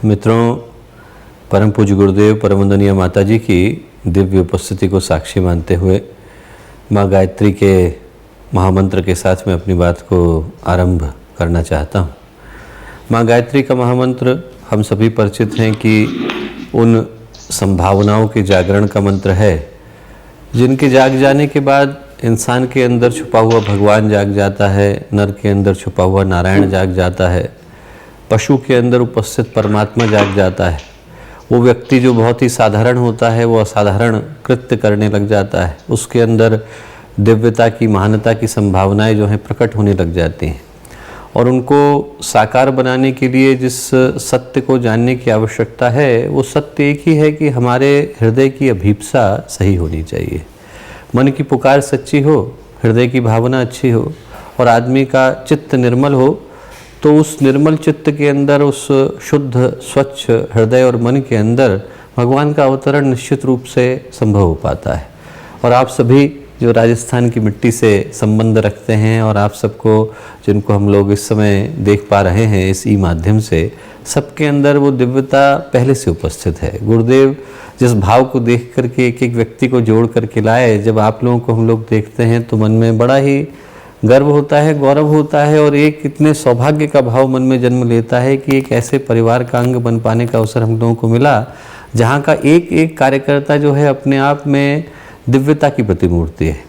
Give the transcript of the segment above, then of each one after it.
मित्रों, परम पूज्य गुरुदेव परम वंदनीय माता जी की दिव्य उपस्थिति को साक्षी मानते हुए माँ गायत्री के महामंत्र के साथ मैं अपनी बात को आरंभ करना चाहता हूँ। माँ गायत्री का महामंत्र हम सभी परिचित हैं कि उन संभावनाओं के जागरण का मंत्र है जिनके जाग जाने के बाद इंसान के अंदर छुपा हुआ भगवान जाग जाता है, नर के अंदर छुपा हुआ नारायण जाग जाता है, पशु के अंदर उपस्थित परमात्मा जाग जाता है। वो व्यक्ति जो बहुत ही साधारण होता है वो असाधारण कृत्य करने लग जाता है। उसके अंदर दिव्यता की, महानता की संभावनाएं जो हैं प्रकट होने लग जाती हैं और उनको साकार बनाने के लिए जिस सत्य को जानने की आवश्यकता है वो सत्य एक ही है कि हमारे हृदय की अभीप्सा सही होनी चाहिए। मन की पुकार सच्ची हो, हृदय की भावना अच्छी हो और आदमी का चित्त निर्मल हो तो उस निर्मल चित्त के अंदर, उस शुद्ध स्वच्छ हृदय और मन के अंदर भगवान का अवतरण निश्चित रूप से संभव हो पाता है। और आप सभी जो राजस्थान की मिट्टी से संबंध रखते हैं और आप सबको जिनको हम लोग इस समय देख पा रहे हैं इस ई माध्यम से, सबके अंदर वो दिव्यता पहले से उपस्थित है। गुरुदेव जिस भाव को देख करके एक एक व्यक्ति को जोड़ करके लाए, जब आप लोगों को हम लोग देखते हैं तो मन में बड़ा ही गर्व होता है, गौरव होता है और एक इतने सौभाग्य का भाव मन में जन्म लेता है कि एक ऐसे परिवार का अंग बन पाने का अवसर हम लोगों को मिला जहाँ का एक एक कार्यकर्ता जो है अपने आप में दिव्यता की प्रतिमूर्ति है।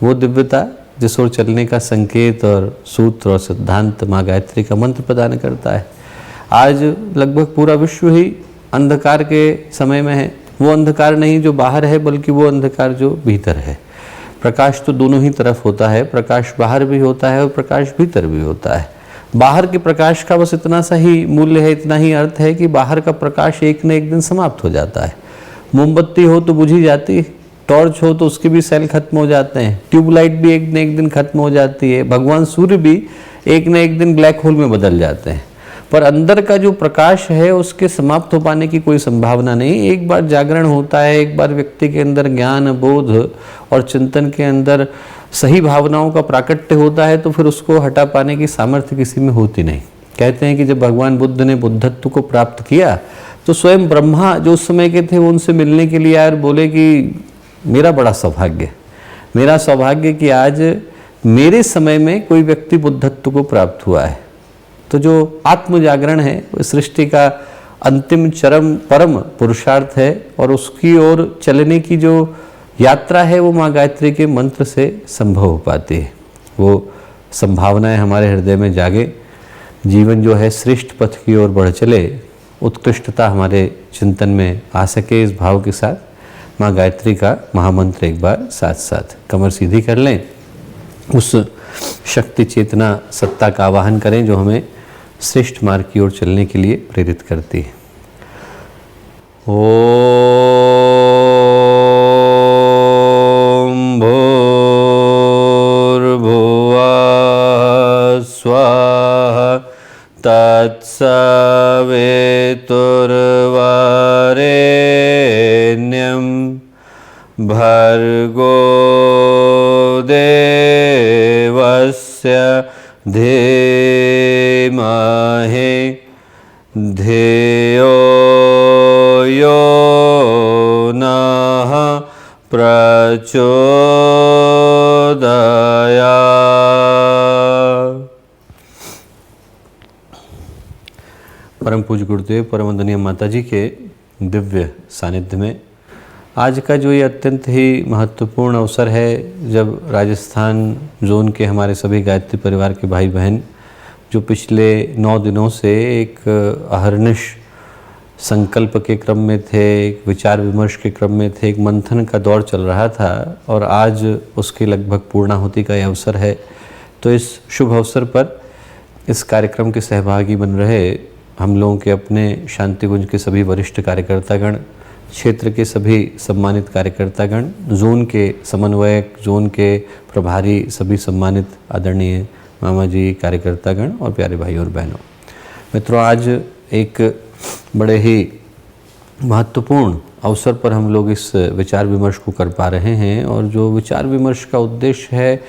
वो दिव्यता जिस ओर चलने का संकेत और सूत्र और सिद्धांत माँ गायत्री का मंत्र प्रदान करता है। आज लगभग पूरा विश्व ही अंधकार के समय में है। वो अंधकार नहीं जो बाहर है, बल्कि वो अंधकार जो भीतर है। प्रकाश तो दोनों ही तरफ होता है, प्रकाश बाहर भी होता है और प्रकाश भीतर भी होता है। बाहर के प्रकाश का बस इतना सा ही मूल्य है, इतना ही अर्थ है कि बाहर का प्रकाश एक न एक दिन समाप्त हो जाता है। मोमबत्ती हो तो बुझी जाती, टॉर्च हो तो उसके भी सेल खत्म हो जाते हैं, ट्यूबलाइट भी एक न एक दिन खत्म हो जाती है, भगवान सूर्य भी एक न एक दिन ब्लैक होल में बदल जाते हैं। पर अंदर का जो प्रकाश है उसके समाप्त हो पाने की कोई संभावना नहीं। एक बार जागरण होता है, एक बार व्यक्ति के अंदर ज्ञान, बोध और चिंतन के अंदर सही भावनाओं का प्राकट्य होता है तो फिर उसको हटा पाने की सामर्थ्य किसी में होती नहीं। कहते हैं कि जब भगवान बुद्ध ने बुद्धत्व को प्राप्त किया तो स्वयं ब्रह्मा जो उस समय के थे वो उनसे मिलने के लिए आए और बोले कि मेरा बड़ा सौभाग्य, मेरा सौभाग्य कि आज मेरे समय में कोई व्यक्ति बुद्धत्व को प्राप्त हुआ है। तो जो आत्म जागरण है वो सृष्टि का अंतिम चरम परम पुरुषार्थ है और उसकी ओर चलने की जो यात्रा है वो माँ गायत्री के मंत्र से संभव हो पाती है। वो संभावनाएं हमारे हृदय में जागे, जीवन जो है श्रेष्ठ पथ की ओर बढ़ चले, उत्कृष्टता हमारे चिंतन में आ सके। इस भाव के साथ माँ गायत्री का महामंत्र एक बार साथ साथ कमर सीधी कर लें, उस शक्ति चेतना सत्ता का आवाहन करें जो हमें श्रेष्ठ मार्ग की ओर चलने के लिए प्रेरित करती है। ओम भूर्भुवः स्वः तत्सवितुर्वरेण्यं भर्गो देवस्य धीमहि धियो यो नः प्रचोदयात्। परम पूज्य गुरुदेव परम वंदनीय माता जी के दिव्य सानिध्य में आज का जो ये अत्यंत ही महत्वपूर्ण अवसर है, जब राजस्थान जोन के हमारे सभी गायत्री परिवार के भाई बहन जो पिछले 9 दिनों से एक अहर्निश संकल्प के क्रम में थे, एक विचार विमर्श के क्रम में थे, एक मंथन का दौर चल रहा था और आज उसके लगभग पूर्णाहुति का यह अवसर है। तो इस शुभ अवसर पर इस कार्यक्रम के सहभागी बन रहे हम लोगों के अपने शांतिकुंज के सभी वरिष्ठ कार्यकर्तागण, क्षेत्र के सभी सम्मानित कार्यकर्तागण, जोन के समन्वयक, जोन के प्रभारी, सभी सम्मानित आदरणीय मामा जी, कार्यकर्तागण और प्यारे भाई और बहनों, मित्रों, आज एक बड़े ही महत्वपूर्ण अवसर पर हम लोग इस विचार विमर्श को कर पा रहे हैं। और जो विचार विमर्श का उद्देश्य है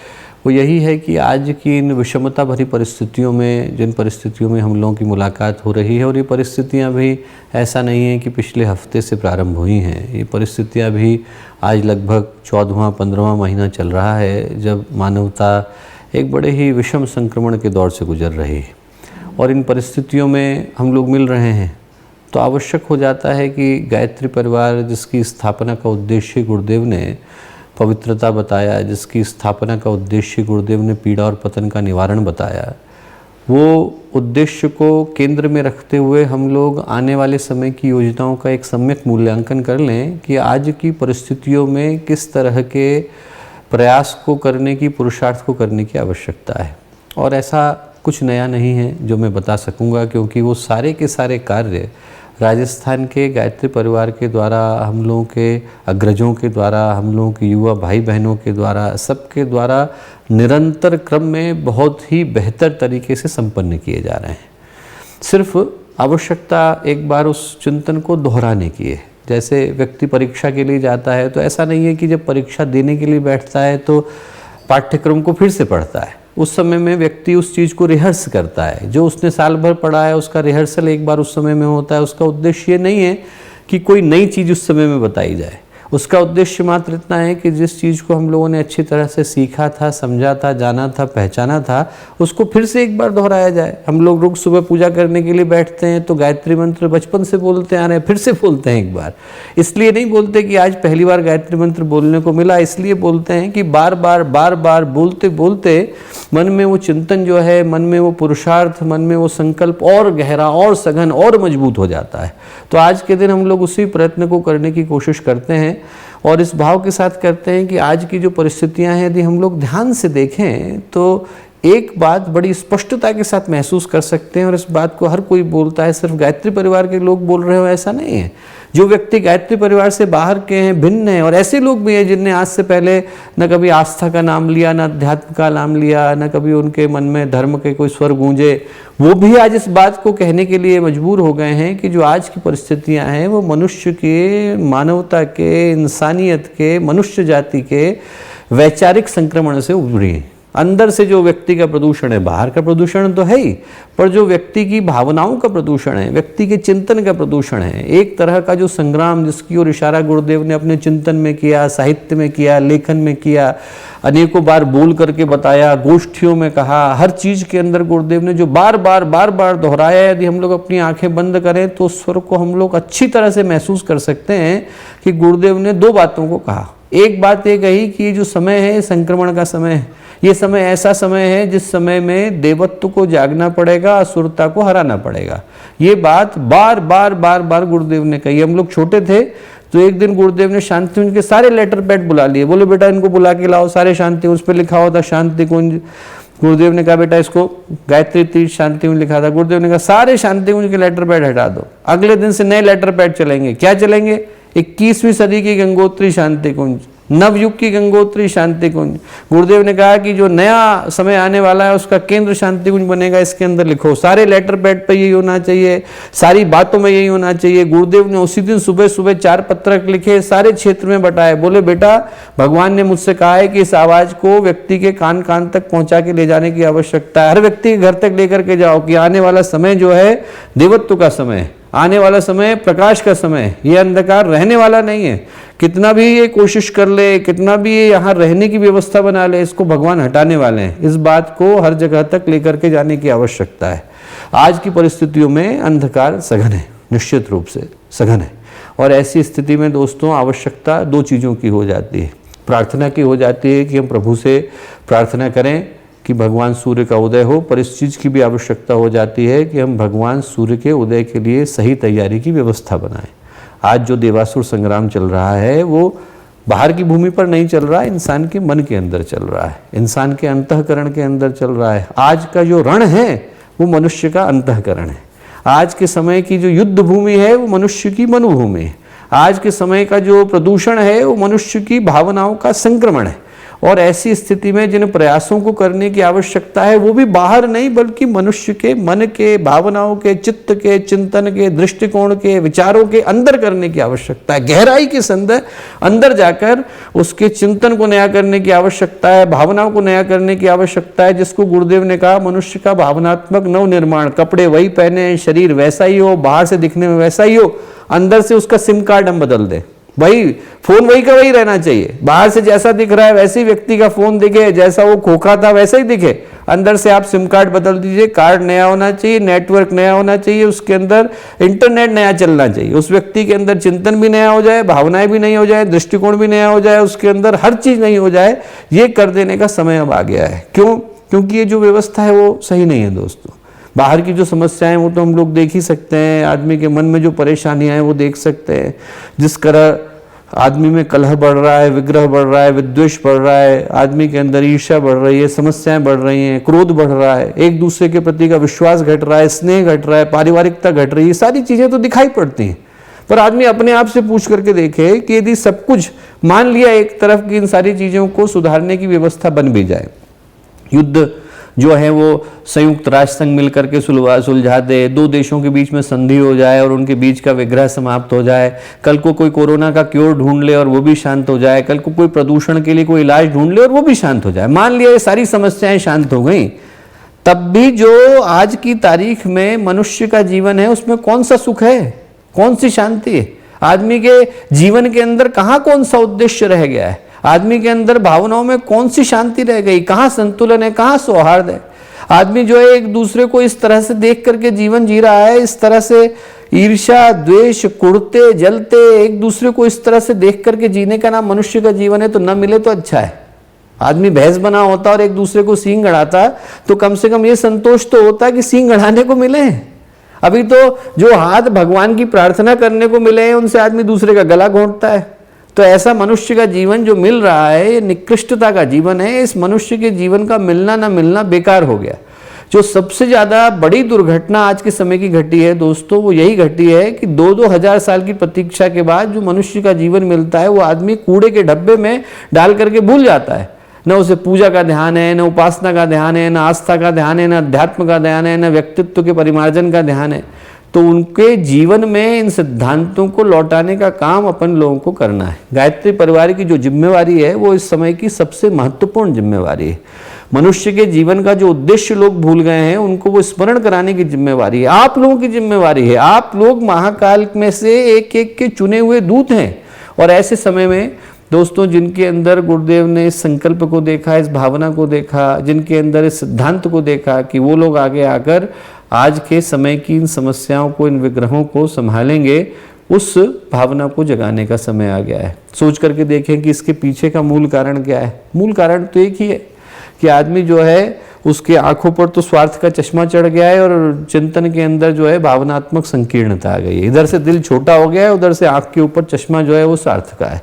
वो यही है कि आज की इन विषमता भरी परिस्थितियों में, जिन परिस्थितियों में हम लोगों की मुलाकात हो रही है, और ये परिस्थितियां भी ऐसा नहीं है कि पिछले हफ्ते से प्रारंभ हुई हैं। ये परिस्थितियां भी आज लगभग 14वां-15वां महीना चल रहा है जब मानवता एक बड़े ही विषम संक्रमण के दौर से गुजर रही है। और इन परिस्थितियों में हम लोग मिल रहे हैं तो आवश्यक हो जाता है कि गायत्री परिवार, जिसकी स्थापना का उद्देश्य गुरुदेव ने पवित्रता बताया, जिसकी स्थापना का उद्देश्य गुरुदेव ने पीड़ा और पतन का निवारण बताया, वो उद्देश्य को केंद्र में रखते हुए हम लोग आने वाले समय की योजनाओं का एक सम्यक मूल्यांकन कर लें कि आज की परिस्थितियों में किस तरह के प्रयास को करने की, पुरुषार्थ को करने की आवश्यकता है। और ऐसा कुछ नया नहीं है जो मैं बता सकूंगा, क्योंकि वो सारे के सारे कार्य राजस्थान के गायत्री परिवार के द्वारा, हम लोगों के अग्रजों के द्वारा, हम लोगों के युवा भाई बहनों के द्वारा, सबके द्वारा निरंतर क्रम में बहुत ही बेहतर तरीके से संपन्न किए जा रहे हैं। सिर्फ आवश्यकता एक बार उस चिंतन को दोहराने की है। जैसे व्यक्ति परीक्षा के लिए जाता है तो ऐसा नहीं है कि जब परीक्षा देने के लिए बैठता है तो पाठ्यक्रम को फिर से पढ़ता है। उस समय में व्यक्ति उस चीज़ को रिहर्स करता है, जो उसने साल भर पढ़ा है उसका रिहर्सल एक बार उस समय में होता है। उसका उद्देश्य ये नहीं है कि कोई नई चीज़ उस समय में बताई जाए, उसका उद्देश्य मात्र इतना है कि जिस चीज़ को हम लोगों ने अच्छी तरह से सीखा था, समझा था, जाना था, पहचाना था, उसको फिर से एक बार दोहराया जाए। हम लोग रोज सुबह पूजा करने के लिए बैठते हैं तो गायत्री मंत्र बचपन से बोलते आ रहे हैं, फिर से बोलते हैं एक बार। इसलिए नहीं बोलते कि आज पहली बार गायत्री मंत्र बोलने को मिला, इसलिए बोलते हैं कि बार बार बोलते बोलते मन में वो चिंतन जो है, मन में वो पुरुषार्थ, मन में वो संकल्प और गहरा और सघन और मजबूत हो जाता है। तो आज के दिन हम लोग उसी प्रयत्न को करने की कोशिश करते हैं और इस भाव के साथ करते हैं कि आज की जो परिस्थितियां हैं, यदि हम लोग ध्यान से देखें तो एक बात बड़ी स्पष्टता के साथ महसूस कर सकते हैं। और इस बात को हर कोई बोलता है, सिर्फ गायत्री परिवार के लोग बोल रहे हो ऐसा नहीं है। जो व्यक्ति गायत्री परिवार से बाहर के हैं, भिन्न हैं, और ऐसे लोग भी हैं जिनने आज से पहले न कभी आस्था का नाम लिया, न अध्यात्म का नाम लिया, न कभी उनके मन में धर्म के कोई स्वर गूंजे, वो भी आज इस बात को कहने के लिए मजबूर हो गए हैं कि जो आज की परिस्थितियां हैं वो मनुष्य के, मानवता के, इंसानियत के, मनुष्य जाति के वैचारिक संक्रमण से उभरी हैं। अंदर से जो व्यक्ति का प्रदूषण है, बाहर का प्रदूषण तो है ही, पर जो व्यक्ति की भावनाओं का प्रदूषण है, व्यक्ति के चिंतन का प्रदूषण है, एक तरह का जो संग्राम जिसकी ओर इशारा गुरुदेव ने अपने चिंतन में किया, साहित्य में किया, लेखन में किया, अनेकों बार बोल करके बताया, गोष्ठियों में कहा, हर चीज के अंदर गुरुदेव ने जो बार बार दोहराया, यदि हम लोग अपनी आंखें बंद करें तो उस स्वर को हम लोग अच्छी तरह से महसूस कर सकते हैं कि गुरुदेव ने दो बातों को कहा। एक बात ये कही कि ये जो समय है संक्रमण का समय है, ये समय ऐसा समय है जिस समय में देवत्व को जागना पड़ेगा, असुरता को हराना पड़ेगा। ये बात बार गुरुदेव ने कही। हम लोग छोटे थे तो एक दिन गुरुदेव ने शांति कुंज के सारे लेटर पैड बुला लिए, बोले बेटा इनको बुला के लाओ, सारे शांति, उस पर लिखा हुआ था शांति कुंज। गुरुदेव ने कहा बेटा इसको गायत्री तीर्थ शांति कुंज लिखा था। गुरुदेव ने कहा सारे शांति कुंज के लेटर पैड हटा दो, अगले दिन से नए लेटर पैड चलेंगे। क्या चलेंगे? 21वीं सदी की गंगोत्री शांति कुंज, नवयुग की गंगोत्री शांति कुंज। गुरुदेव ने कहा कि जो नया समय आने वाला है उसका केंद्र शांति कुंज बनेगा, इसके अंदर लिखो। सारे लेटर पैड पे यही होना चाहिए, सारी बातों में यही होना चाहिए। गुरुदेव ने उसी दिन सुबह 4 पत्रक लिखे, सारे क्षेत्र में बटाए। बोले बेटा भगवान ने मुझसे कहा है कि इस आवाज को व्यक्ति के कान कान तक पहुंचा के ले जाने की आवश्यकता है। हर व्यक्ति के घर तक लेकर के जाओ कि आने वाला समय जो है देवत्व का समय है, आने वाला समय प्रकाश का समय है, ये अंधकार रहने वाला नहीं है। कितना भी ये कोशिश कर ले, कितना भी ये यहाँ रहने की व्यवस्था बना ले, इसको भगवान हटाने वाले हैं। इस बात को हर जगह तक लेकर के जाने की आवश्यकता है। आज की परिस्थितियों में अंधकार सघन है, निश्चित रूप से सघन है। और ऐसी स्थिति में दोस्तों आवश्यकता दो चीज़ों की हो जाती है। प्रार्थना की हो जाती है कि हम प्रभु से प्रार्थना करें कि भगवान सूर्य का उदय हो, पर इस चीज़ की भी आवश्यकता हो जाती है कि हम भगवान सूर्य के उदय के लिए सही तैयारी की व्यवस्था बनाएं। आज जो देवासुर संग्राम चल रहा है वो बाहर की भूमि पर नहीं चल रहा है, इंसान के मन के अंदर चल रहा है, इंसान के अंतःकरण के अंदर चल रहा है। आज का जो रण है वो मनुष्य का अंतःकरण है। आज के समय की जो युद्ध भूमि है वो मनुष्य की मनोभूमि है। आज के समय का जो प्रदूषण है वो मनुष्य की भावनाओं का संक्रमण है। और ऐसी स्थिति में जिन प्रयासों को करने की आवश्यकता है वो भी बाहर नहीं बल्कि मनुष्य के मन के, भावनाओं के, चित्त के, चिंतन के, दृष्टिकोण के, विचारों के अंदर करने की आवश्यकता है। गहराई के अंदर जाकर उसके चिंतन को नया करने की आवश्यकता है, भावनाओं को नया करने की आवश्यकता है, जिसको गुरुदेव ने कहा मनुष्य का भावनात्मक नवनिर्माण। कपड़े वही पहने, शरीर वैसा ही हो, बाहर से दिखने में वैसा ही हो, अंदर से उसका सिम कार्ड हम बदल दें। वही फोन वही का वही रहना चाहिए, बाहर से जैसा दिख रहा है वैसे ही व्यक्ति का फोन दिखे, जैसा वो खोखा था वैसा ही दिखे, अंदर से आप सिम कार्ड बदल दीजिए। कार्ड नया होना चाहिए, नेटवर्क नया होना चाहिए, उसके अंदर इंटरनेट नया चलना चाहिए, उस व्यक्ति के अंदर चिंतन भी नया हो जाए, भावनाएं भी नई हो जाए, दृष्टिकोण भी नया हो जाए, उसके अंदर हर चीज नई हो जाए। ये कर देने का समय अब आ गया है। क्यों? क्योंकि ये जो व्यवस्था है वो सही नहीं है दोस्तों। बाहर की जो समस्याएं वो तो हम लोग देख ही सकते हैं, आदमी के मन में जो परेशानियां हैं वो देख सकते हैं। जिस तरह आदमी में कलह बढ़ रहा है, विग्रह बढ़ रहा है, विद्वेष बढ़ रहा है, आदमी के अंदर ईर्ष्या बढ़ रही है, समस्याएं बढ़ रही हैं, क्रोध बढ़ रहा है, एक दूसरे के प्रति का विश्वास घट रहा है, स्नेह घट रहा है, पारिवारिकता घट रही है, सारी चीजें तो दिखाई पड़ती हैं। पर आदमी अपने आप से पूछ करके देखे कि यदि सब कुछ मान लिया एक तरफ कि इन सारी चीजों को सुधारने की व्यवस्था बन भी जाए, युद्ध जो है वो संयुक्त राष्ट्र संघ मिलकर के सुलझा दे, दो देशों के बीच में संधि हो जाए और उनके बीच का विग्रह समाप्त हो जाए, कल को कोई कोरोना का क्योर ढूंढ ले और वो भी शांत हो जाए, कल को कोई प्रदूषण के लिए कोई इलाज ढूंढ ले और वो भी शांत हो जाए, मान लिया ये सारी समस्याएं शांत हो गई, तब भी जो आज की तारीख में मनुष्य का जीवन है उसमें कौन सा सुख है, कौन सी शांति है? आदमी के जीवन के अंदर कहाँ कौन सा उद्देश्य रह गया है? आदमी के अंदर भावनाओं में कौन सी शांति रह गई? कहाँ संतुलन है, कहाँ सौहार्द है? आदमी जो है एक दूसरे को इस तरह से देख करके जीवन जी रहा है, इस तरह से ईर्ष्या, द्वेष, कुड़ते जलते एक दूसरे को इस तरह से देख करके जीने का नाम मनुष्य का जीवन है? तो न मिले तो अच्छा है। आदमी भैंस बना होता और एक दूसरे को सींग गड़ाता तो कम से कम ये संतोष तो होता कि सींग गड़ाने को मिले। अभी तो जो हाथ भगवान की प्रार्थना करने को मिले हैं उनसे आदमी दूसरे का गला घोंटता है। तो ऐसा मनुष्य का जीवन जो मिल रहा है ये निकृष्टता का जीवन है। इस मनुष्य के जीवन का मिलना ना मिलना बेकार हो गया। जो सबसे ज्यादा बड़ी दुर्घटना आज के समय की घटी है दोस्तों, वो यही घटी है कि 2-2 हजार साल की प्रतीक्षा के बाद जो मनुष्य का जीवन मिलता है वो आदमी कूड़े के डब्बे में डाल करके भूल जाता है। न उसे पूजा का ध्यान है, न उपासना का ध्यान है, न आस्था का ध्यान है, न अध्यात्म का ध्यान है, न व्यक्तित्व के परिमार्जन का ध्यान है। तो उनके जीवन में इन सिद्धांतों को लौटाने का काम अपन लोगों को करना है। गायत्री परिवार की जो जिम्मेवारी है वो इस समय की सबसे महत्वपूर्ण जिम्मेवारी है। मनुष्य के जीवन का जो उद्देश्य लोग भूल गए हैं उनको वो स्मरण कराने की जिम्मेवारी है। आप लोगों की जिम्मेवारी है। आप लोग महाकाल में से एक एक के चुने हुए दूत हैं। और ऐसे समय में दोस्तों जिनके अंदर गुरुदेव ने इस संकल्प को देखा, इस भावना को देखा, जिनके अंदर इस सिद्धांत को देखा कि वो लोग आगे आकर आज के समय की इन समस्याओं को, इन विग्रहों को संभालेंगे, उस भावना को जगाने का समय आ गया है। सोच करके देखें कि इसके पीछे का मूल कारण क्या है। मूल कारण तो एक ही है कि आदमी जो है उसके आंखों पर तो स्वार्थ का चश्मा चढ़ गया है और चिंतन के अंदर जो है भावनात्मक संकीर्णता आ गई है। इधर से दिल छोटा हो गया है, उधर से आंख के ऊपर चश्मा जो है वो स्वार्थ का है।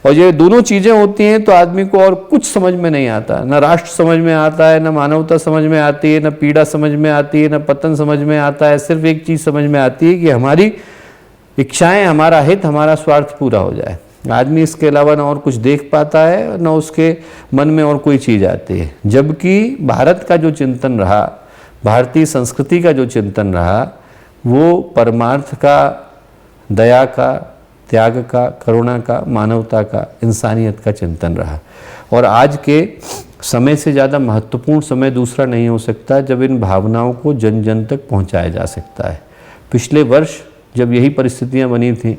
और ये दोनों चीजें होती हैं तो आदमी को और कुछ समझ में नहीं आता। न राष्ट्र समझ में आता है, न मानवता समझ में आती है, न पीड़ा समझ में आती है, न पतन समझ में आता है। सिर्फ एक चीज समझ में आती है कि हमारी इच्छाएं, हमारा हित, हमारा स्वार्थ पूरा हो जाए। आदमी इसके अलावा ना और कुछ देख पाता है, ना उसके मन में और कोई चीज़ आती है। जबकि भारत का जो चिंतन रहा, भारतीय संस्कृति का जो चिंतन रहा, वो परमार्थ का, दया का, त्याग का, करुणा का, मानवता का, इंसानियत का चिंतन रहा। और आज के समय से ज़्यादा महत्वपूर्ण समय दूसरा नहीं हो सकता जब इन भावनाओं को जन जन तक पहुँचाया जा सकता है। पिछले वर्ष जब यही परिस्थितियाँ बनी थीं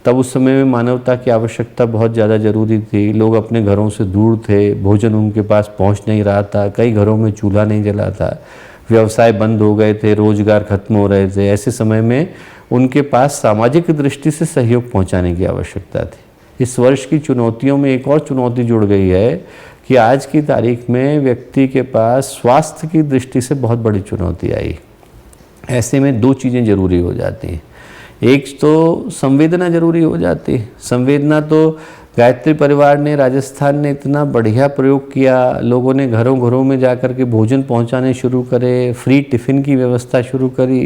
तब उस समय में मानवता की आवश्यकता बहुत ज़्यादा ज़रूरी थी। लोग अपने घरों से दूर थे, भोजन उनके पास पहुंच नहीं रहा था, कई घरों में चूल्हा नहीं जला था, व्यवसाय बंद हो गए थे, रोजगार खत्म हो रहे थे। ऐसे समय में उनके पास सामाजिक दृष्टि से सहयोग पहुंचाने की आवश्यकता थी। इस वर्ष की चुनौतियों में एक और चुनौती जुड़ गई है कि आज की तारीख में व्यक्ति के पास स्वास्थ्य की दृष्टि से बहुत बड़ी चुनौती आई। ऐसे में दो चीज़ें जरूरी हो जाती हैं। एक तो संवेदना जरूरी हो जाती है। संवेदना तो गायत्री परिवार ने, राजस्थान ने इतना बढ़िया प्रयोग किया। लोगों ने घरों घरों में जाकर के भोजन पहुंचाने शुरू करे, फ्री टिफ़िन की व्यवस्था शुरू करी,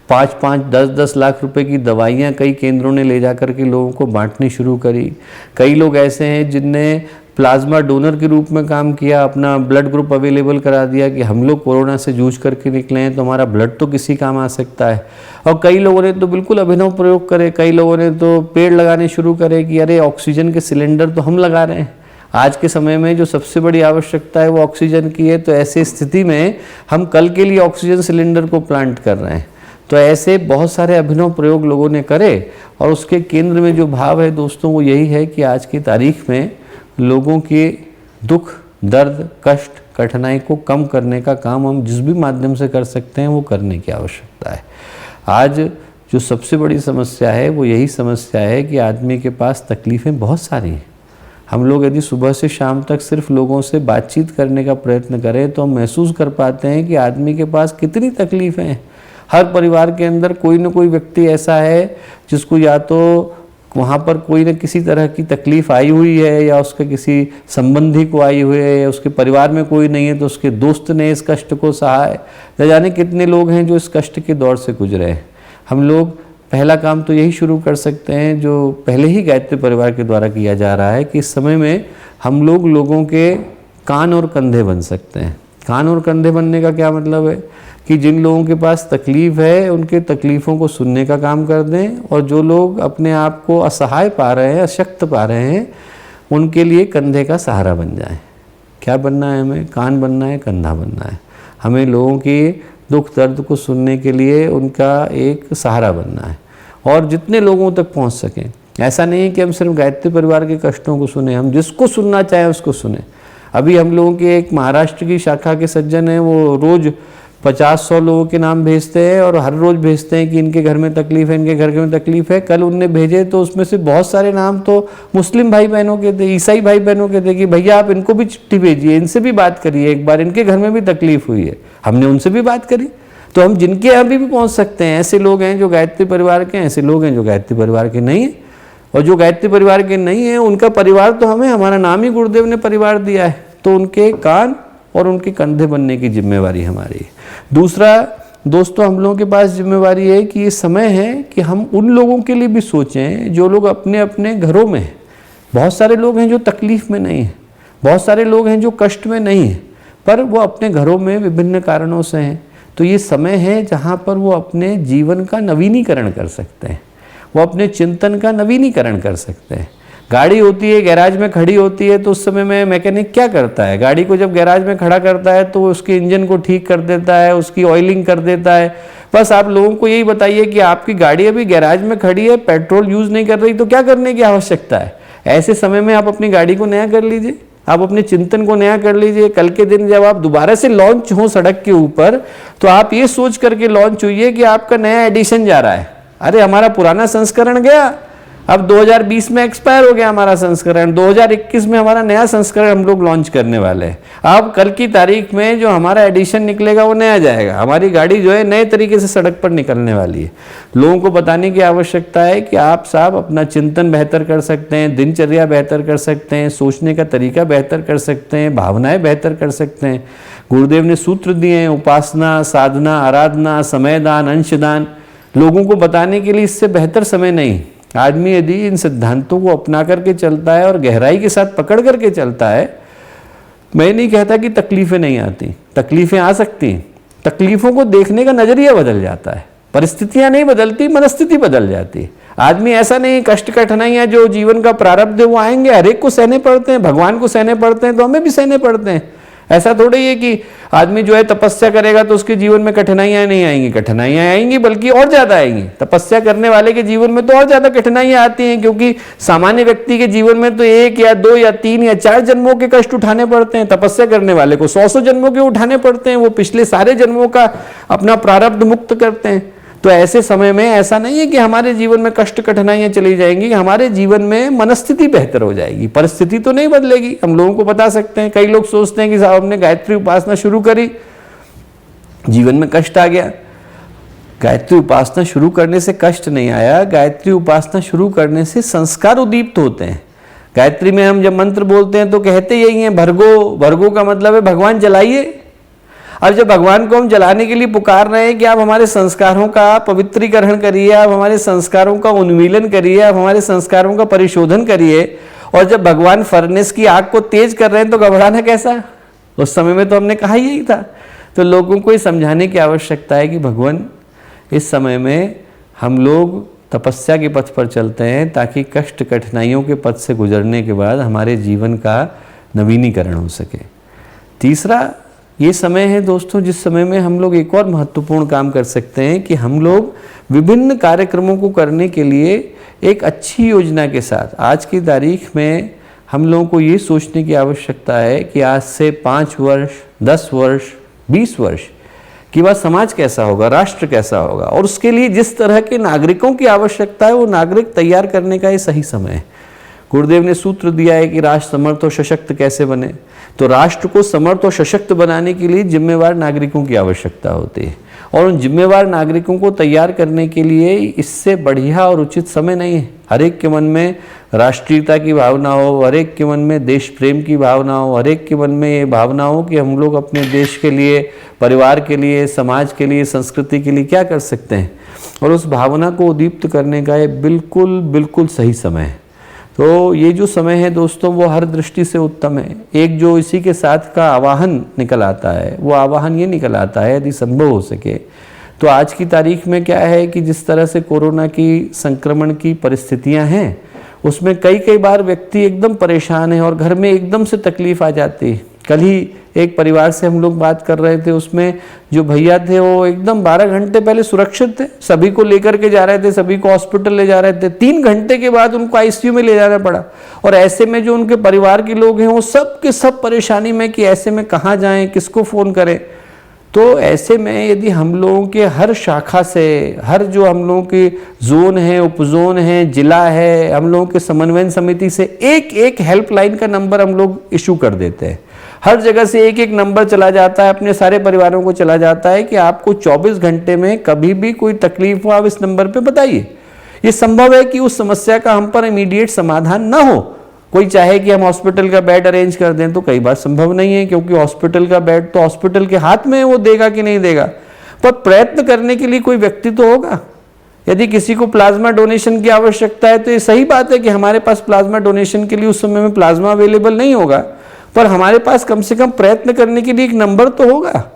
5-5, 10-10 लाख रुपए की दवाइयाँ कई केंद्रों ने ले जाकर के लोगों को बांटनी शुरू करी। कई लोग ऐसे हैं जिनने प्लाज्मा डोनर के रूप में काम किया, अपना ब्लड ग्रुप अवेलेबल करा दिया कि हम लोग कोरोना से जूझ करके निकले हैं तो हमारा ब्लड तो किसी काम आ सकता है। और कई लोगों ने तो बिल्कुल अभिनव प्रयोग करे, कई लोगों ने तो पेड़ लगाने शुरू करे कि अरे ऑक्सीजन के सिलेंडर तो हम लगा रहे हैं। आज के समय में जो सबसे बड़ी आवश्यकता है वो ऑक्सीजन की है, तो ऐसी स्थिति में हम कल के लिए ऑक्सीजन सिलेंडर को प्लांट कर रहे हैं। तो ऐसे बहुत सारे अभिनव प्रयोग लोगों ने करे और उसके केंद्र में जो भाव है दोस्तों वो यही है कि आज की तारीख में लोगों के दुख, दर्द, कष्ट, कठिनाई को कम करने का काम हम जिस भी माध्यम से कर सकते हैं वो करने की आवश्यकता है। आज जो सबसे बड़ी समस्या है वो यही समस्या है कि आदमी के पास तकलीफ़ें बहुत सारी हैं। हम लोग यदि सुबह से शाम तक सिर्फ लोगों से बातचीत करने का प्रयत्न करें तो हम महसूस कर पाते हैं कि आदमी के पास कितनी तकलीफ़ें हैं। हर परिवार के अंदर कोई न कोई व्यक्ति ऐसा है जिसको या तो वहाँ पर कोई न किसी तरह की तकलीफ़ आई हुई है, या उसके किसी संबंधी को आई हुई है, या उसके परिवार में कोई नहीं है तो उसके दोस्त ने इस कष्ट को सहा है। न जाने कितने लोग हैं जो इस कष्ट के दौर से गुजरे हैं। हम लोग पहला काम तो यही शुरू कर सकते हैं जो पहले ही गायत्री परिवार के द्वारा किया जा रहा है कि इस समय में हम लोग लोगों के कान और कंधे बन सकते हैं। कान और कंधे बनने का क्या मतलब है कि जिन लोगों के पास तकलीफ़ है उनके तकलीफ़ों को सुनने का काम कर दें, और जो लोग अपने आप को असहाय पा रहे हैं, अशक्त पा रहे हैं, उनके लिए कंधे का सहारा बन जाएं। क्या बनना है हमें? कान बनना है, कंधा बनना है। हमें लोगों की दुख दर्द को सुनने के लिए उनका एक सहारा बनना है और जितने लोगों तक पहुंच सकें। ऐसा नहीं है कि हम सिर्फ गायत्री परिवार के कष्टों को सुने, हम जिसको सुनना चाहें उसको सुने। अभी हम लोगों के एक महाराष्ट्र की शाखा के सज्जन हैं, वो रोज़ 50-100 लोगों के नाम भेजते हैं और हर रोज़ भेजते हैं कि इनके घर में तकलीफ़ है, इनके घर में तकलीफ़ है। कल उनने भेजे तो उसमें से बहुत सारे नाम तो मुस्लिम भाई बहनों के थे, ईसाई भाई बहनों के थे कि भैया आप इनको भी चिट्ठी भेजिए, इनसे भी बात करिए एक बार, इनके घर में भी तकलीफ़ हुई है। हमने उनसे भी बात करी। तो हम जिनके यहाँ भी पहुँच सकते हैं, ऐसे लोग हैं जो गायत्री परिवार के हैं, ऐसे लोग हैं जो गायत्री परिवार के नहीं हैं, और जो गायत्री परिवार के नहीं हैं उनका परिवार तो हमें, हमारा नाम ही गुरुदेव ने परिवार दिया है, तो उनके कान और उनके कंधे बनने की जिम्मेवारी हमारी है। दूसरा दोस्तों, हम लोगों के पास जिम्मेवारी है कि ये समय है कि हम उन लोगों के लिए भी सोचें जो लोग अपने अपने घरों में हैं। बहुत सारे लोग हैं जो तकलीफ़ में नहीं हैं, बहुत सारे लोग हैं जो कष्ट में नहीं हैं, पर वो अपने घरों में विभिन्न कारणों से हैं। तो ये समय है जहाँ पर वो अपने जीवन का नवीनीकरण कर सकते हैं, वो अपने चिंतन का नवीनीकरण कर सकते हैं। गाड़ी होती है, गैराज में खड़ी होती है, तो उस समय में मैकेनिक क्या करता है? गाड़ी को जब गैराज में खड़ा करता है तो वो उसके इंजन को ठीक कर देता है, उसकी ऑयलिंग कर देता है। बस आप लोगों को यही बताइए कि आपकी गाड़ी अभी गैराज में खड़ी है, पेट्रोल यूज़ नहीं कर रही, तो क्या करने की आवश्यकता है? ऐसे समय में आप अपनी गाड़ी को नया कर लीजिए, आप अपने चिंतन को नया कर लीजिए। कल के दिन जब आप दोबारा से लॉन्च हो सड़क के ऊपर, तो आप ये सोच करके लॉन्च होइए कि आपका नया एडिशन जा रहा है। अरे हमारा पुराना संस्करण गया, अब 2020 में एक्सपायर हो गया हमारा संस्करण, 2021 में हमारा नया संस्करण हम लोग लॉन्च करने वाले हैं। अब कल की तारीख में जो हमारा एडिशन निकलेगा वो नया जाएगा, हमारी गाड़ी जो है नए तरीके से सड़क पर निकलने वाली है। लोगों को बताने की आवश्यकता है कि आप साहब अपना चिंतन बेहतर कर सकते हैं, दिनचर्या बेहतर कर सकते हैं, सोचने का तरीका बेहतर कर सकते हैं, भावनाएं बेहतर कर सकते हैं। गुरुदेव ने सूत्र दिए हैं, उपासना, साधना, आराधना, समयदान, अंशदान। लोगों को बताने के लिए इससे बेहतर समय नहीं। आदमी यदि इन सिद्धांतों को अपना करके चलता है और गहराई के साथ पकड़ करके चलता है, मैं नहीं कहता कि तकलीफ़ें नहीं आती, तकलीफ़ें आ सकती हैं। तकलीफ़ों को देखने का नज़रिया बदल जाता है, परिस्थितियां नहीं बदलती, मनस्थिति बदल जाती है। आदमी ऐसा नहीं, कष्ट कठिनाइयाँ जो जीवन का प्रारब्ध है वो आएंगे, हर एक को सहने पड़ते हैं, भगवान को सहने पड़ते हैं तो हमें भी सहने पड़ते हैं। ऐसा थोड़ी है कि आदमी जो है तपस्या करेगा तो उसके जीवन में कठिनाइयां नहीं आएंगी, कठिनाइयां आएंगी बल्कि और ज़्यादा आएंगी। तपस्या करने वाले के जीवन में तो और ज़्यादा कठिनाइयां आती हैं, क्योंकि सामान्य व्यक्ति के जीवन में तो 1 या 2 या 3 या 4 जन्मों के कष्ट उठाने पड़ते हैं। तपस्या करने वाले को 100 जन्मों के उठाने पड़ते हैं, वो पिछले सारे जन्मों का अपना प्रारब्ध मुक्त करते हैं। तो ऐसे समय में ऐसा नहीं है कि हमारे जीवन में कष्ट कठिनाइयां चली जाएंगी, हमारे जीवन में मनस्थिति बेहतर हो जाएगी, परिस्थिति तो नहीं बदलेगी। हम लोगों को बता सकते हैं, कई लोग सोचते हैं कि साहब हमने गायत्री उपासना शुरू करी, जीवन में कष्ट आ गया। गायत्री उपासना शुरू करने से कष्ट नहीं आया, गायत्री उपासना शुरू करने से संस्कार उद्दीप्त होते हैं। गायत्री में हम जब मंत्र बोलते हैं तो कहते यही हैं, भर्गो। भर्गो का मतलब है भगवान जलाइए। और जब भगवान को हम जलाने के लिए पुकार रहे हैं कि आप हमारे संस्कारों का पवित्रीकरण करिए, आप हमारे संस्कारों का उन्मूलन करिए, आप हमारे संस्कारों का परिशोधन करिए, और जब भगवान फर्नेस की आग को तेज कर रहे हैं तो घबराना कैसा? उस समय में तो हमने कहा यही था। तो लोगों को ये समझाने की आवश्यकता है कि भगवान इस समय में हम लोग तपस्या के पथ पर चलते हैं ताकि कष्ट कठिनाइयों के पथ से गुजरने के बाद हमारे जीवन का नवीनीकरण हो सके। तीसरा ये समय है दोस्तों जिस समय में हम लोग एक और महत्वपूर्ण काम कर सकते हैं कि हम लोग विभिन्न कार्यक्रमों को करने के लिए एक अच्छी योजना के साथ आज की तारीख में हम लोगों को ये सोचने की आवश्यकता है कि आज से 5 वर्ष, 10 वर्ष, 20 वर्ष कि वह समाज कैसा होगा, राष्ट्र कैसा होगा, और उसके लिए जिस तरह के नागरिकों की आवश्यकता है वो नागरिक तैयार करने का ये सही समय है। गुरुदेव ने सूत्र दिया है कि राष्ट्र समर्थ और सशक्त कैसे बने। तो राष्ट्र को समर्थ और सशक्त बनाने के लिए जिम्मेवार नागरिकों की आवश्यकता होती है, और उन जिम्मेवार नागरिकों को तैयार करने के लिए इससे बढ़िया और उचित समय नहीं है। हर एक के मन में राष्ट्रीयता की भावना हो, हर एक के मन में देश प्रेम की भावना हो, हर एक के मन में ये भावना हो कि हम लोग अपने देश के लिए, परिवार के लिए, समाज के लिए, संस्कृति के लिए क्या कर सकते हैं, और उस भावना को उद्दीप्त करने का ये बिल्कुल बिल्कुल सही समय है। तो ये जो समय है दोस्तों वो हर दृष्टि से उत्तम है। एक जो इसी के साथ का आवाहन निकल आता है, वो आवाहन ये निकल आता है यदि संभव हो सके तो आज की तारीख में क्या है कि जिस तरह से कोरोना की संक्रमण की परिस्थितियां हैं उसमें कई बार व्यक्ति एकदम परेशान है और घर में एकदम से तकलीफ आ जाती है। कल ही एक परिवार से हम लोग बात कर रहे थे, उसमें जो भैया थे वो एकदम 12 घंटे पहले सुरक्षित थे, सभी को लेकर के जा रहे थे, सभी को हॉस्पिटल ले जा रहे थे। 3 घंटे के बाद उनको आईसीयू में ले जाना पड़ा, और ऐसे में जो उनके परिवार के लोग हैं वो सब के सब परेशानी में कि ऐसे में कहाँ जाएं, किसको फ़ोन करें। तो ऐसे में यदि हम लोगों के हर शाखा से, हर जो हम लोगों की जोन है, उपजोन है, जिला है, हम लोगों के समन्वय समिति से एक हेल्पलाइन का नंबर हम लोग इशू कर देते हैं। हर जगह से एक नंबर चला जाता है, अपने सारे परिवारों को चला जाता है कि आपको 24 घंटे में कभी भी कोई तकलीफ हो आप इस नंबर पे बताइए। ये संभव है कि उस समस्या का हम पर इमीडिएट समाधान ना हो। कोई चाहे कि हम हॉस्पिटल का बेड अरेंज कर दें तो कई बार संभव नहीं है, क्योंकि हॉस्पिटल का बेड तो हॉस्पिटल के हाथ में है, वो देगा कि नहीं देगा। पर प्रयत्न करने के लिए कोई व्यक्ति तो होगा। यदि किसी को प्लाज्मा डोनेशन की आवश्यकता है तो ये सही बात है कि हमारे पास प्लाज्मा डोनेशन के लिए उस समय में प्लाज्मा अवेलेबल नहीं होगा, पर हमारे पास कम से कम प्रयत्न करने के लिए एक नंबर तो होगा।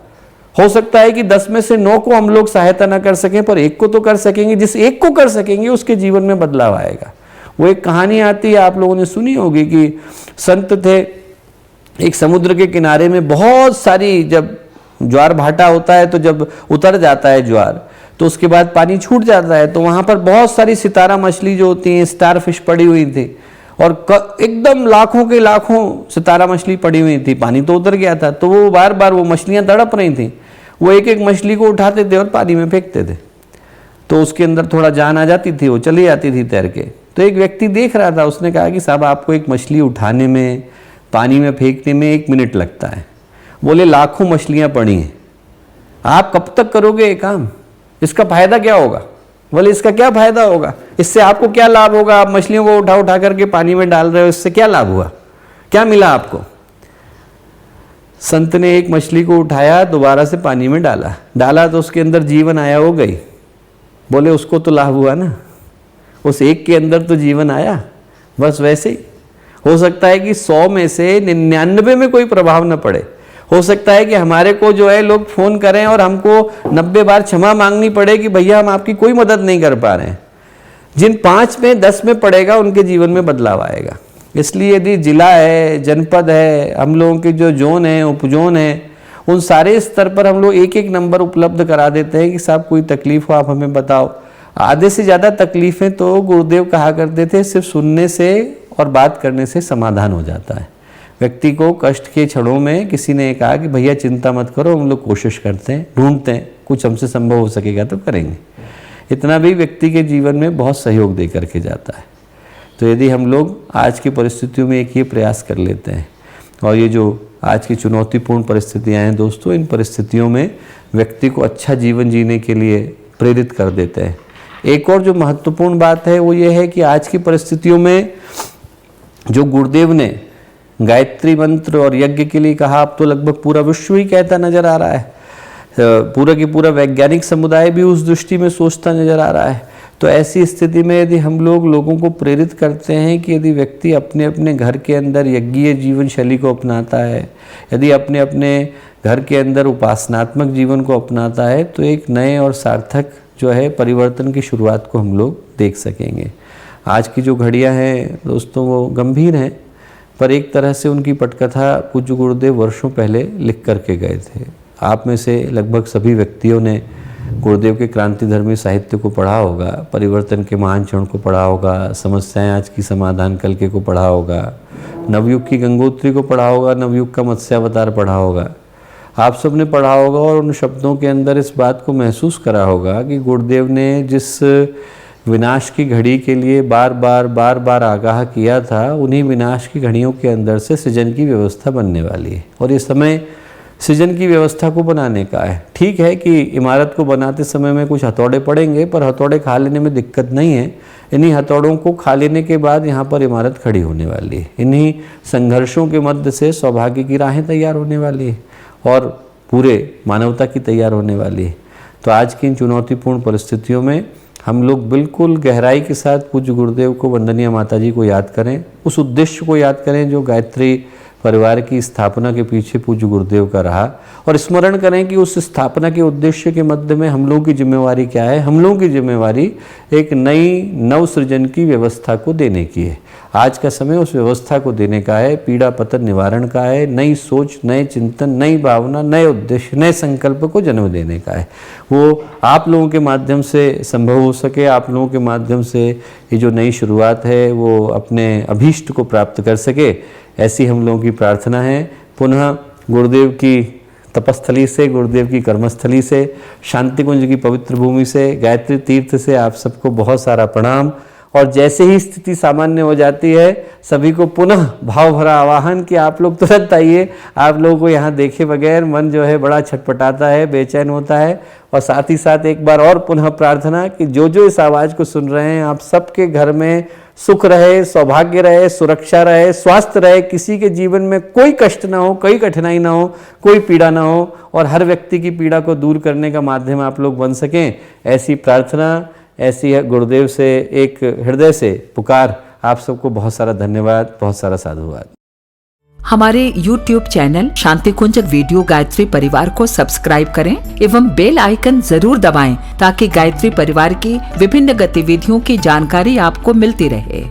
हो सकता है कि 10 में से 9 को हम लोग सहायता ना कर सकें, पर एक को तो कर सकेंगे। जिस एक को कर सकेंगे उसके जीवन में बदलाव आएगा। वो एक कहानी आती है, आप लोगों ने सुनी होगी कि संत थे, एक समुद्र के किनारे में बहुत सारी, जब ज्वार भाटा होता है तो जब उतर जाता है ज्वार तो उसके बाद पानी छूट जाता है, तो वहाँ पर बहुत सारी सितारा मछली जो होती हैं, स्टार फिश पड़ी हुई थी, और एकदम लाखों के लाखों सितारा मछली पड़ी हुई थी। पानी तो उतर गया था, तो वो बार बार वो मछलियाँ तड़प रही थी। वो एक मछली को उठाते थे और पानी में फेंकते थे, तो उसके अंदर थोड़ा जान आ जाती थी, वो चली जाती थी तैर के। तो एक व्यक्ति देख रहा था, उसने कहा कि साहब आपको एक मछली उठाने में, पानी में फेंकने में 1 मिनट लगता है। बोले लाखों मछलियाँ पड़ी हैं, आप कब तक करोगे ये काम? इसका फायदा क्या होगा? बोले इसका क्या फायदा होगा, इससे आपको क्या लाभ होगा? आप मछलियों को उठा उठा करके पानी में डाल रहे हो, इससे क्या लाभ हुआ, क्या मिला आपको? संत ने एक मछली को उठाया, दोबारा से पानी में डाला तो उसके अंदर जीवन आया, हो गई। बोले उसको तो लाभ हुआ ना, उस एक के अंदर तो जीवन आया। बस वैसे ही हो सकता है कि 100 में से 99 में कोई प्रभाव न पड़े। हो सकता है कि हमारे को जो है लोग फोन करें और हमको 90 बार क्षमा मांगनी पड़े कि भैया हम आपकी कोई मदद नहीं कर पा रहे हैं। जिन 5 में 10 में पड़ेगा उनके जीवन में बदलाव आएगा। इसलिए यदि जिला है, जनपद है, हम लोगों के जो जोन है, उपजोन है, उन सारे स्तर पर हम लोग एक नंबर उपलब्ध करा देते हैं कि साहब कोई तकलीफ हो आप हमें बताओ। आधे से ज़्यादा तकलीफ़ें तो गुरुदेव कहा करते थे सिर्फ सुनने से और बात करने से समाधान हो जाता है। व्यक्ति को कष्ट के क्षणों में किसी ने कहा कि भैया चिंता मत करो, हम लोग कोशिश करते हैं, ढूंढते हैं, कुछ हमसे संभव हो सकेगा तो करेंगे। इतना भी व्यक्ति के जीवन में बहुत सहयोग दे करके जाता है। तो यदि हम लोग आज की परिस्थितियों में एक ये प्रयास कर लेते हैं, और ये जो आज की चुनौतीपूर्ण परिस्थितियाँ हैं दोस्तों, इन परिस्थितियों में व्यक्ति को अच्छा जीवन जीने के लिए प्रेरित कर देते हैं। एक और जो महत्वपूर्ण बात है वो ये है कि आज की परिस्थितियों में जो गुरुदेव ने गायत्री मंत्र और यज्ञ के लिए कहा, अब तो लगभग पूरा विश्व ही कहता नजर आ रहा है, पूरा की पूरा वैज्ञानिक समुदाय भी उस दृष्टि में सोचता नजर आ रहा है। तो ऐसी स्थिति में यदि हम लोगों को प्रेरित करते हैं कि यदि व्यक्ति अपने अपने घर के अंदर यज्ञीय जीवन शैली को अपनाता है, यदि अपने अपने घर के अंदर उपासनात्मक जीवन को अपनाता है, तो एक नए और सार्थक जो है परिवर्तन की शुरुआत को हम लोग देख सकेंगे। आज की जो घड़ियां हैं दोस्तों वो गंभीर हैं, पर एक तरह से उनकी पटकथा पूज्य गुरुदेव वर्षों पहले लिख करके गए थे। आप में से लगभग सभी व्यक्तियों ने गुरुदेव के क्रांतिधर्मी साहित्य को पढ़ा होगा, परिवर्तन के महान क्षण को पढ़ा होगा, समस्याएं आज की समाधान कल के को पढ़ा होगा, नवयुग की गंगोत्री को पढ़ा होगा, नवयुग का मत्स्यावतार पढ़ा होगा। आप सब ने पढ़ा होगा और उन शब्दों के अंदर इस बात को महसूस करा होगा कि गुरुदेव ने जिस विनाश की घड़ी के लिए बार बार आगाह किया था, उन्हीं विनाश की घड़ियों के अंदर से सृजन की व्यवस्था बनने वाली है। और ये समय सृजन की व्यवस्था को बनाने का है। ठीक है कि इमारत को बनाते समय में कुछ हथौड़े पड़ेंगे, पर हथौड़े खा लेने में दिक्कत नहीं है। इन्हीं हथौड़ों को खा लेने के बाद यहाँ पर इमारत खड़ी होने वाली है। इन्हीं संघर्षों के मध्य से सौभाग्य की राहें तैयार होने वाली है और पूरे मानवता की तैयार होने वाली है। तो आज की इन चुनौतीपूर्ण परिस्थितियों में हम लोग बिल्कुल गहराई के साथ पूज्य गुरुदेव को, वंदनीय माता जी को याद करें, उस उद्देश्य को याद करें जो गायत्री परिवार की स्थापना के पीछे पूज्य गुरुदेव का रहा, और स्मरण करें कि उस स्थापना के उद्देश्य के मध्य में हम लोगों की जिम्मेवारी क्या है। हम लोगों की जिम्मेवारी एक नई नवसृजन की व्यवस्था को देने की है। आज का समय उस व्यवस्था को देने का है, पीड़ा पतन निवारण का है, नई सोच, नए चिंतन, नई भावना, नए उद्देश्य, नए संकल्प को जन्म देने का है। वो आप लोगों के माध्यम से संभव हो सके, आप लोगों के माध्यम से ये जो नई शुरुआत है वो अपने अभीष्ट को प्राप्त कर सके, ऐसी हम लोगों की प्रार्थना है। पुनः गुरुदेव की तपस्थली से, गुरुदेव की कर्मस्थली से, शांति कुंज की पवित्र भूमि से, गायत्री तीर्थ से आप सबको बहुत सारा प्रणाम। और जैसे ही स्थिति सामान्य हो जाती है, सभी को पुनः भाव भरा आवाहन कि आप लोग तुरंत आइए। आप लोगों को यहाँ देखे बगैर मन जो है बड़ा छटपटाता है, बेचैन होता है। और साथ ही साथ एक बार और पुनः प्रार्थना कि जो इस आवाज़ को सुन रहे हैं, आप सबके घर में सुख रहे, सौभाग्य रहे, सुरक्षा रहे, स्वास्थ्य रहे, किसी के जीवन में कोई कष्ट ना हो, कोई कठिनाई ना हो, कोई पीड़ा ना हो, और हर व्यक्ति की पीड़ा को दूर करने का माध्यम आप लोग बन सकें, ऐसी प्रार्थना, ऐसी है गुरुदेव से एक हृदय से पुकार। आप सबको बहुत सारा धन्यवाद, बहुत सारा साधुवाद। हमारे YouTube चैनल शांति कुंज वीडियो गायत्री परिवार को सब्सक्राइब करें एवं बेल आइकन जरूर दबाएं ताकि गायत्री परिवार की विभिन्न गतिविधियों की जानकारी आपको मिलती रहे।